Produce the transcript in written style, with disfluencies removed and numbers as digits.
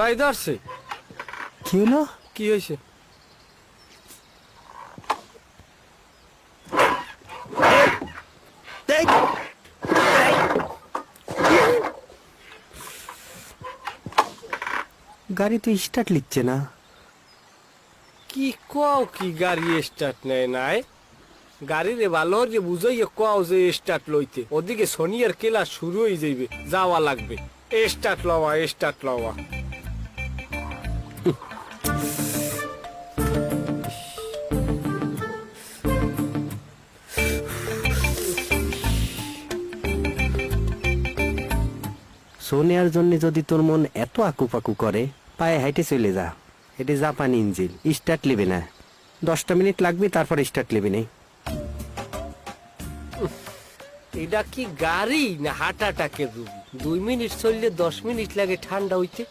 লাই ধরছে। কি হলো? কি হয়েছে? গাড়ি তো স্টার্ট লিখছে না। কি কও কি গাড়ি স্টার্ট নেয় নাই? গাড়ি রে ভালো যে বুঝাইয়ে কও যে স্টার্ট লইতে, ওদিকে সোনিয়ার কেলা শুরু হয়ে যাইবে, যাওয়া লাগবে। স্টার্ট লওয়া, স্টার্ট লওয়া। সোনিয়ার জন্য যদি তোর মন এত আকুপাকু করে, পায়ে হাইটে চলে যা। এটা জাপানি ইঞ্জিন, স্টার্ট নেবে না। 10টা মিনিট লাগবে, তারপর স্টার্ট নেবে নেই। এটা কি গাড়ি না হার্ট অ্যাটাকের রুগী? 2 মিনিট চললে 10 মিনিট লাগে ঠান্ডা হইতে।